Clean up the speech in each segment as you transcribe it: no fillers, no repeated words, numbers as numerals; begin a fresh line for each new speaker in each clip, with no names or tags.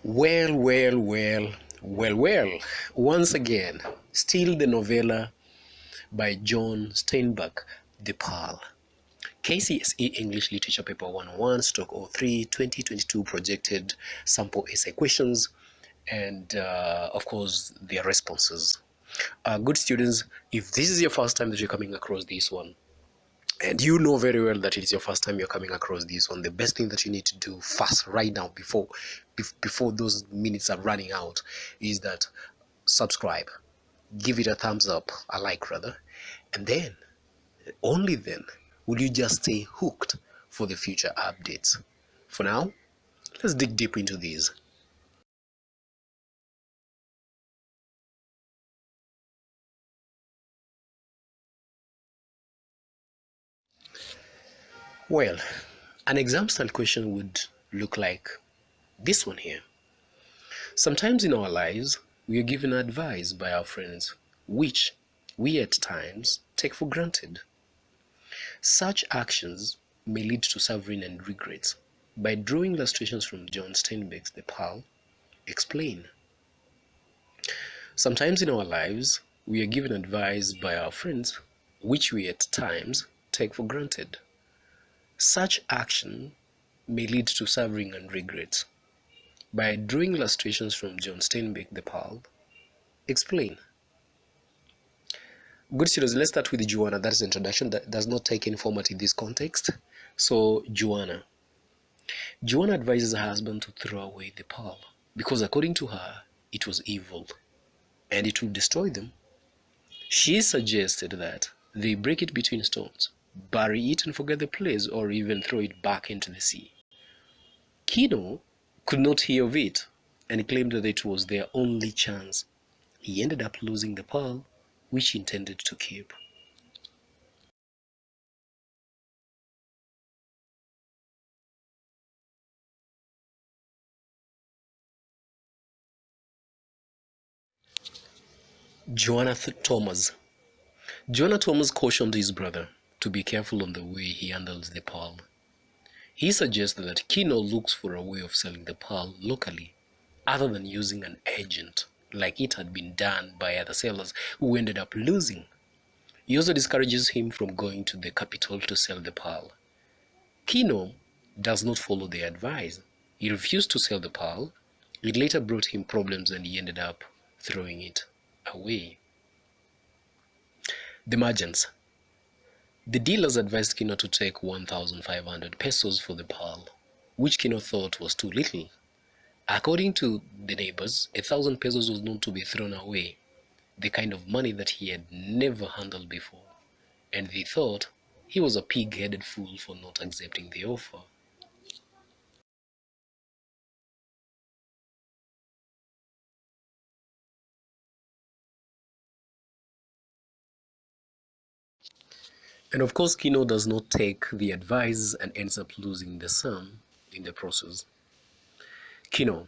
Well. Once again, still the novella by John Steinbeck, The Pearl. KCSE English Literature Paper 101 Stock 03 2022 projected sample essay questions and of course their responses. Good students, if this is your first time that you're coming across this one, and you know very well that it is your first time you're coming across this one, the best thing that you need to do fast right now before those minutes are running out is that subscribe, give it a thumbs up, a like rather, and then only then will you just stay hooked for the future updates. For now, let's dig deep into these. Well, an exam style question would look like this one here. Sometimes in our lives, we are given advice by our friends, which we at times take for granted. Such actions may lead to suffering and regret. By drawing illustrations from John Steinbeck's The Pearl, explain. Sometimes in our lives, we are given advice by our friends, which we at times take for granted. Such action may lead to suffering and regret. By drawing illustrations from John Steinbeck, The Pearl, explain. Good students, let's start with Juana. That is the introduction. That does not take any format in this context. So, Juana advises her husband to throw away the pearl because according to her, it was evil and it would destroy them. She suggested that they break it between stones, bury it and forget the place, or even throw it back into the sea. Kino could not hear of it and claimed that it was their only chance. He ended up losing the pearl, which he intended to keep. Juana Thomas cautioned his brother to be careful on the way he handles the pearl. He suggested that Kino looks for a way of selling the pearl locally, other than using an agent, like it had been done by other sellers who ended up losing. He also discourages him from going to the capital to sell the pearl. Kino does not follow the advice. He refused to sell the pearl. It later brought him problems and he ended up throwing it away. The merchants. The dealers advised Kino to take 1,500 pesos for the pearl, which Kino thought was too little. According to the neighbors, 1,000 pesos was known to be thrown away, the kind of money that he had never handled before, and they thought he was a pig-headed fool for not accepting the offer. And of course, Kino does not take the advice and ends up losing the son in the process. Kino.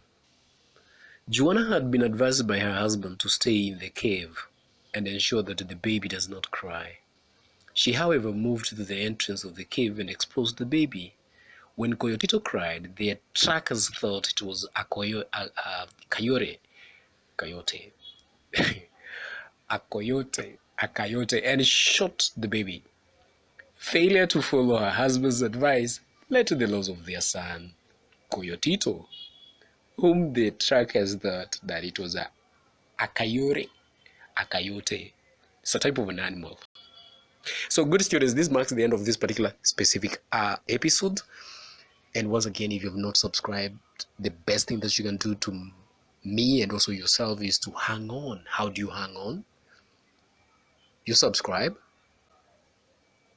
Juana had been advised by her husband to stay in the cave and ensure that the baby does not cry. She, however, moved to the entrance of the cave and exposed the baby. When Coyotito cried, the attackers thought it was a coyote, and shot the baby. Failure to follow her husband's advice led to the loss of their son, Coyotito, whom the trackers thought that it was a coyote. It's a type of an animal. So good students, this marks the end of this particular specific episode. And once again, if you have not subscribed, the best thing that you can do to me and also yourself is to hang on. How do you hang on? You subscribe,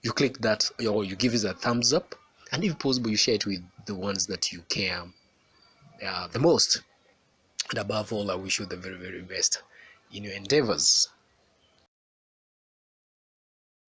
you click that, or you give it a thumbs up, and if possible, you share it with the ones that you care the most. And above all, I wish you the very, very best in your endeavors.